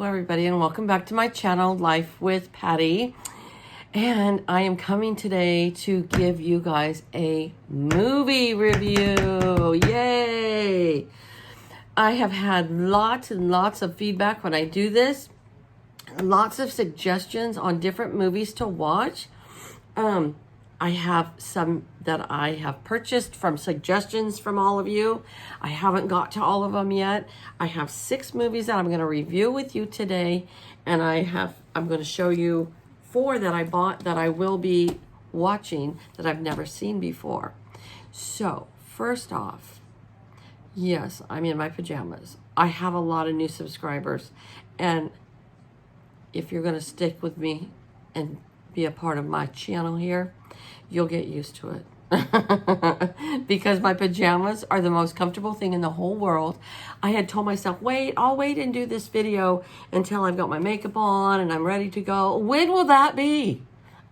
everybody, and welcome back to my channel, Life with Patty. And I am coming today to give you guys a movie review. Yay! I have had lots and lots of feedback when I do this. Lots of suggestions on different movies to watch. I have some that I have purchased from suggestions from all of you. I haven't got to all of them yet. I have 6 movies that I'm going to review with you today, and I'm going to show you 4 that I bought that I will be watching that I've never seen before. So, first off, yes, I'm in my pajamas. I have a lot of new subscribers, and if you're going to stick with me and be a part of my channel here, you'll get used to it. Because my pajamas are the most comfortable thing in the whole world. I had told myself, I'll wait and do this video until I've got my makeup on and I'm ready to go. When will that be?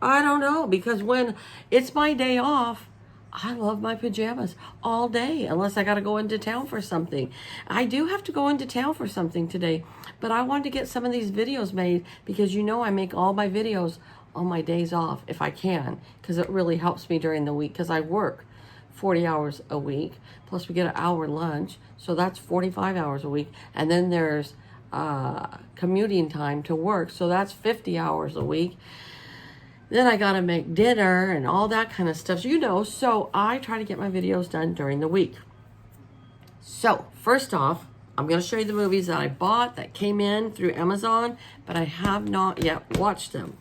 I don't know, because when it's my day off, I love my pajamas all day, unless I got to go into town for something. I do have to go into town for something today, but I wanted to get some of these videos made because I make all my videos on my days off if I can, because it really helps me during the week, because I work 40 hours a week, plus we get an hour lunch, so that's 45 hours a week, and then there's commuting time to work, so that's 50 hours a week. Then I gotta make dinner and all that kind of stuff, so I try to get my videos done during the week. So first off, I'm going to show you the movies that I bought that came in through Amazon, but I have not yet watched them.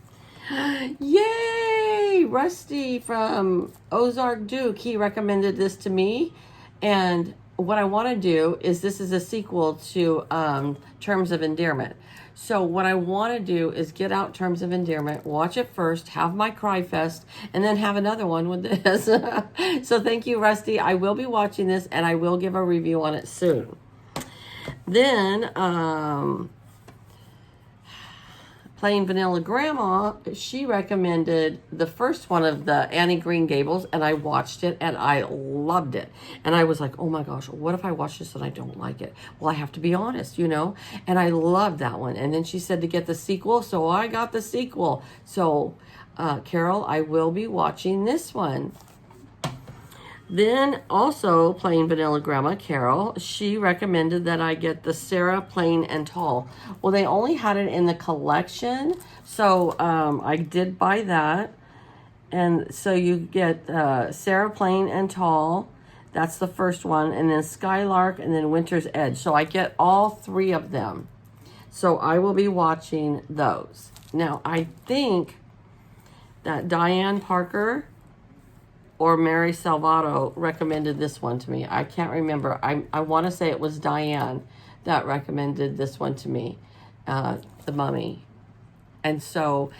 Yay! Rusty from Ozark Duke, he recommended this to me, and what I want to do is, this is a sequel to Terms of Endearment. So what I want to do is get out Terms of Endearment, watch it first, have my cry fest, and then have another one with this. So thank you, Rusty. I will be watching this, and I will give a review on it soon. Then Plain Vanilla Grandma, she recommended the first one of the Anne of Green Gables, and I watched it and I loved it. And I was like, oh my gosh, what if I watch this and I don't like it? Well, I have to be honest, and I loved that one. And then she said to get the sequel, so I got the sequel. So Carol, I will be watching this one. Then also Plain Vanilla Grandma, Carol, she recommended that I get the Sarah Plain and Tall. Well, they only had it in the collection, so I did buy that. And so you get Sarah Plain and Tall, that's the first one, and then Skylark, and then Winter's Edge. So I get all 3 of them. So I will be watching those. Now, I think that Diane Parker or Mary Salvato recommended this one to me. I can't remember. I want to say it was Diane that recommended this one to me, The Mummy. And so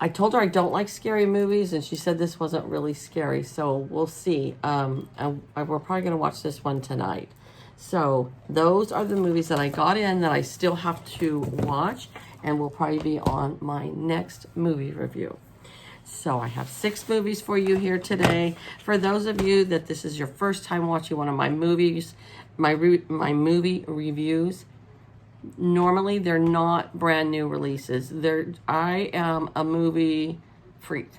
I told her I don't like scary movies, and she said this wasn't really scary. So we'll see. We're probably going to watch this one tonight. So those are the movies that I got in that I still have to watch, and will probably be on my next movie review. So I have 6 movies for you here today. For those of you that this is your first time watching one of my movies, my movie reviews, normally they're not brand new releases. I am a movie freak.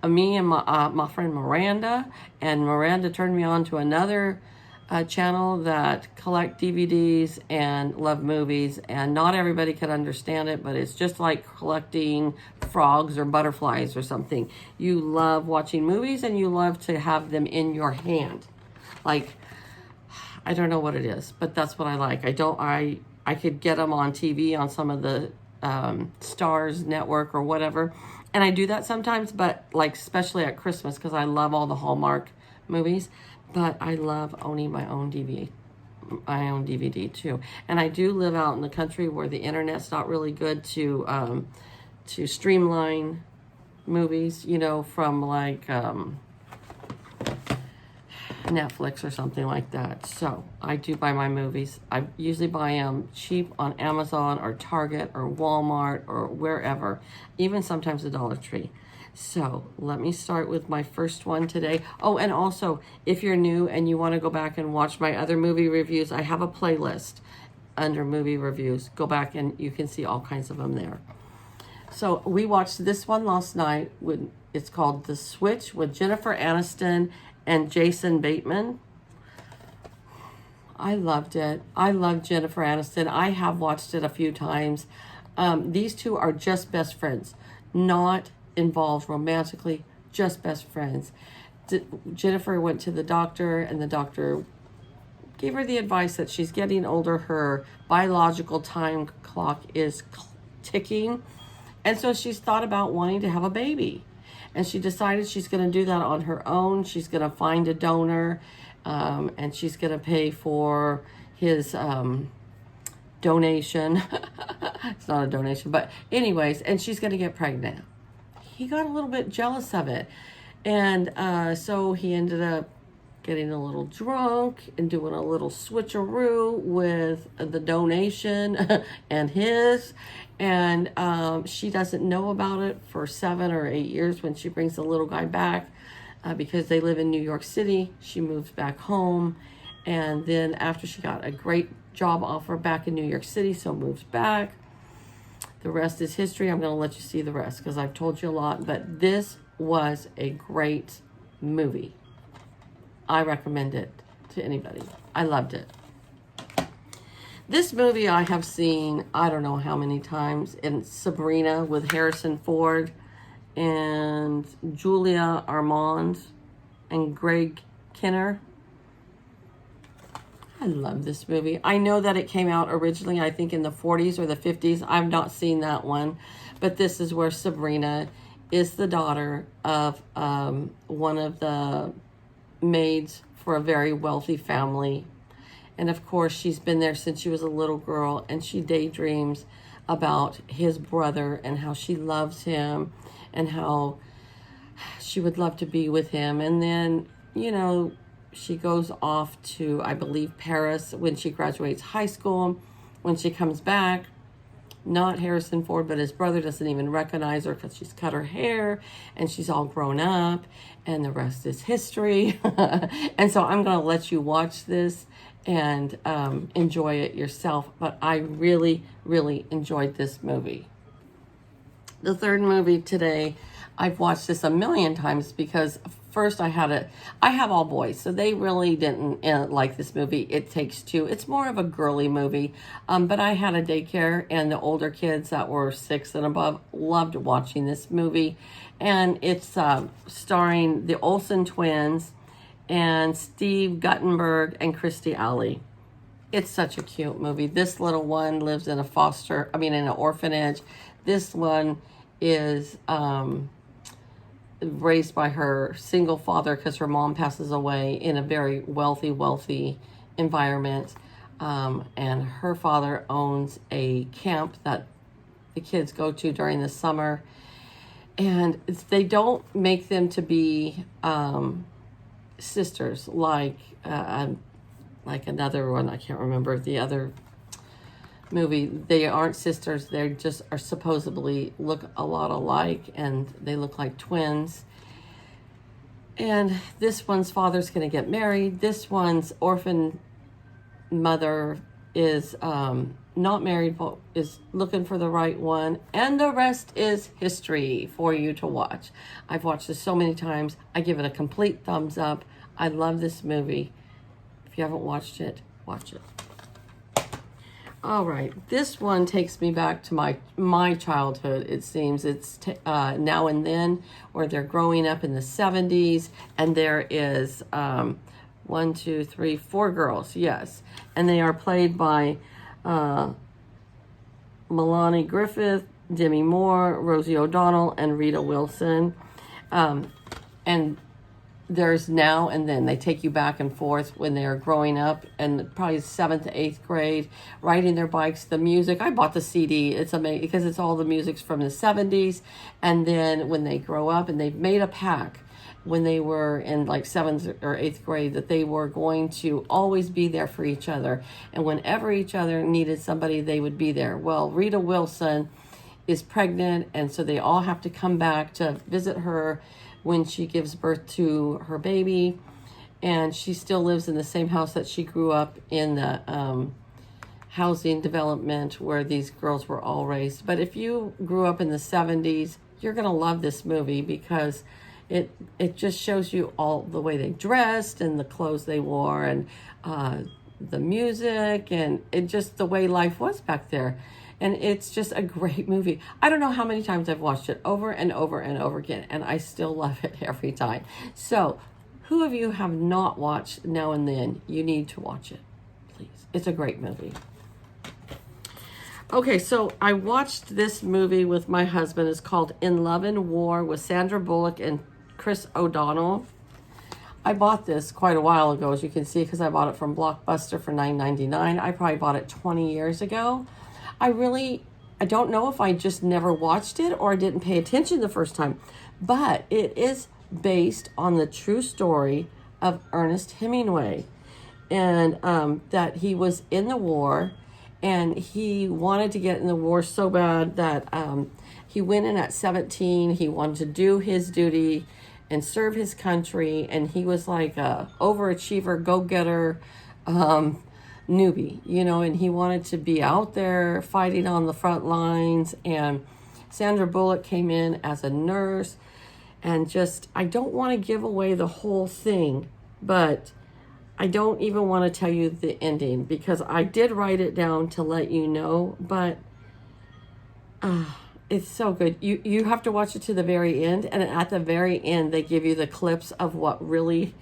Me and my friend Miranda, and Miranda turned me on to another channel that collect DVDs and love movies, and not everybody could understand it, but it's just like collecting frogs or butterflies or something. You love watching movies and you love to have them in your hand. Like, I don't know what it is, but that's what I like. I could get them on TV on some of the Stars Network or whatever, and I do that sometimes, but like especially at Christmas, because I love all the Hallmark movies. But I love owning my own DVD. I own DVD too, and I do live out in the country where the internet's not really good to streamline movies, from like Netflix or something like that. So I do buy my movies. I usually buy them cheap on Amazon or Target or Walmart or wherever, even sometimes the Dollar Tree. So let me start with my first one today. Oh, and also, if you're new and you want to go back and watch my other movie reviews, I have a playlist. under movie reviews. Go back and you can see all kinds of them there. So we watched this one last night. It's called The Switch with Jennifer Aniston and Jason Bateman. I loved it. I love Jennifer Aniston. I have watched it a few times. These two are just best friends, not involved romantically, just best friends. Jennifer went to the doctor, and the doctor gave her the advice that she's getting older. Her biological time clock is ticking. And so she's thought about wanting to have a baby. And she decided she's going to do that on her own. She's going to find a donor, and she's going to pay for his donation. It's not a donation, but anyways, and she's going to get pregnant. He got a little bit jealous of it. And so he ended up getting a little drunk and doing a little switcheroo with the donation and his. And she doesn't know about it for 7 or 8 years when she brings the little guy back because they live in New York City. She moves back home. And then after she got a great job offer back in New York City, so moves back. The rest is history. I'm going to let you see the rest because I've told you a lot. But this was a great movie. I recommend it to anybody. I loved it. This movie I have seen, I don't know how many times, in Sabrina with Harrison Ford and Julia Armand and Greg Kinnear. I love this movie. I know that it came out originally, I think, in the 40s or the 50s. I've not seen that one. But this is where Sabrina is the daughter of one of the maids for a very wealthy family. And of course, she's been there since she was a little girl, and she daydreams about his brother and how she loves him and how she would love to be with him. And then, you know, she goes off to, I believe, Paris when she graduates high school. When she comes back, not Harrison Ford, but his brother doesn't even recognize her because she's cut her hair and she's all grown up, and the rest is history. And so I'm going to let you watch this and enjoy it yourself. But I really, really enjoyed this movie. The third movie today, I've watched this a million times because first I have all boys, so they really didn't like this movie. It Takes Two. It's more of a girly movie, but I had a daycare, and the older kids that were 6 and above loved watching this movie. And it's starring the Olsen twins and Steve Guttenberg and Kirstie Alley. It's such a cute movie. This little one lives in in an orphanage. This one is raised by her single father because her mom passes away in a very wealthy environment. And her father owns a camp that the kids go to during the summer. And they don't make them to be sisters like another one. I can't remember the other movie. They aren't sisters. They just are supposedly look a lot alike, and they look like twins. And this one's father's going to get married. This one's orphan mother is not married, but is looking for the right one. And the rest is history for you to watch. I've watched this so many times. I give it a complete thumbs up. I love this movie. If you haven't watched it, watch it. All right, this one takes me back to my childhood. It seems it's Now and Then, where they're growing up in the 70s, and there is 4 girls, yes, and they are played by Melanie Griffith, Demi Moore, Rosie O'Donnell, and Rita Wilson. And there's Now and Then. They take you back and forth when they're growing up, and probably 7th to 8th grade, riding their bikes, the music. I bought the CD. It's amazing because it's all the music's from the 70s. And then when they grow up, and they've made a pact when they were in like 7th or 8th grade that they were going to always be there for each other. And whenever each other needed somebody, they would be there. Well, Rita Wilson is pregnant, and so they all have to come back to visit her when she gives birth to her baby. And she still lives in the same house that she grew up in, the housing development where these girls were all raised. But if you grew up in the 70s, you're going to love this movie because it just shows you all the way they dressed and the clothes they wore and the music and it just the way life was back there. And it's just a great movie. I don't know how many times I've watched it over and over and over again, and I still love it every time. So, who of you have not watched Now and Then? You need to watch it, please. It's a great movie. Okay, so I watched this movie with my husband. It's called In Love and War with Sandra Bullock and Chris O'Donnell. I bought this quite a while ago, as you can see, because I bought it from Blockbuster for $9.99. I probably bought it 20 years ago. I don't know if I just never watched it or I didn't pay attention the first time, but it is based on the true story of Ernest Hemingway, and that he was in the war and he wanted to get in the war so bad that he went in at 17. He wanted to do his duty and serve his country, and he was like a overachiever, go-getter, newbie, and he wanted to be out there fighting on the front lines. And Sandra Bullock came in as a nurse, and just, I don't want to give away the whole thing, but I don't even want to tell you the ending because I did write it down to let you know, but it's so good. You have to watch it to the very end, and at the very end they give you the clips of what really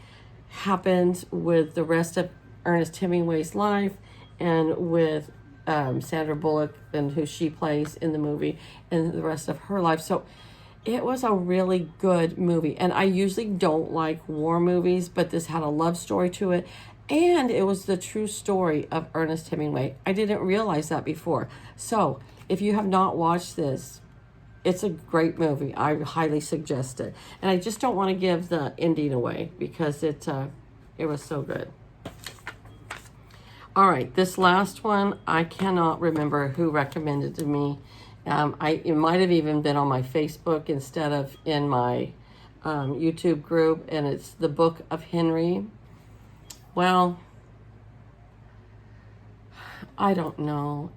happened with the rest of Ernest Hemingway's life and with Sandra Bullock and who she plays in the movie and the rest of her life. So it was a really good movie. And I usually don't like war movies, but this had a love story to it. And it was the true story of Ernest Hemingway. I didn't realize that before. So if you have not watched this, it's a great movie. I highly suggest it. And I just don't want to give the ending away because it was so good. All right, this last one, I cannot remember who recommended to me. It might have even been on my Facebook instead of in my YouTube group, and it's The Book of Henry. Well, I don't know.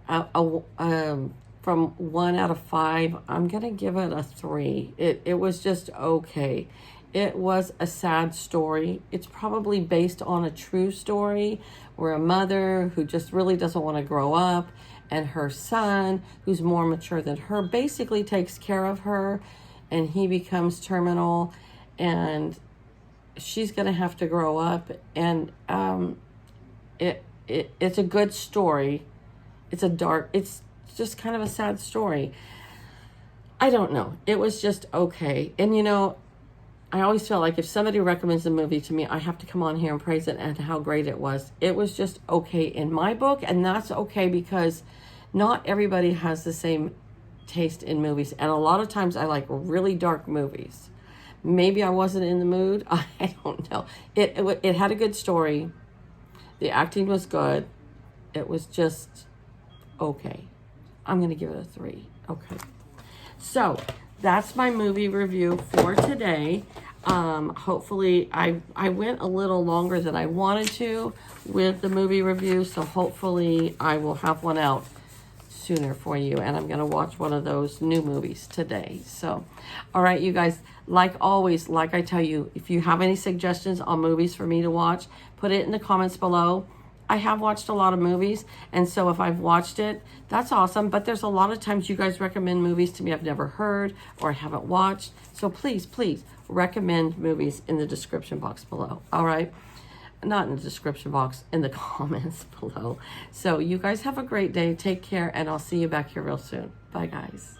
From 1 out of 5, I'm going to give it a 3. It was just okay. It was a sad story. It's probably based on a true story where a mother who just really doesn't want to grow up and her son, who's more mature than her, basically takes care of her, and he becomes terminal, and she's going to have to grow up. And it's a good story. It's just kind of a sad story. I don't know. It was just okay. And I always feel like if somebody recommends a movie to me, I have to come on here and praise it and how great it was. It was just okay in my book, and that's okay because not everybody has the same taste in movies. And a lot of times I like really dark movies. Maybe I wasn't in the mood. I don't know. It had a good story. The acting was good. It was just okay. I'm going to give it a 3. Okay. So that's my movie review for today. Hopefully I went a little longer than I wanted to with the movie review, so hopefully I will have one out sooner for you, and I'm going to watch one of those new movies today. So, all right, you guys, like always, like I tell you, if you have any suggestions on movies for me to watch, put it in the comments below. I have watched a lot of movies, and so if I've watched it, that's awesome. But there's a lot of times you guys recommend movies to me I've never heard or haven't watched. So please, please recommend movies in the description box below. All right? Not in the description box, in the comments below. So you guys have a great day. Take care, and I'll see you back here real soon. Bye, guys.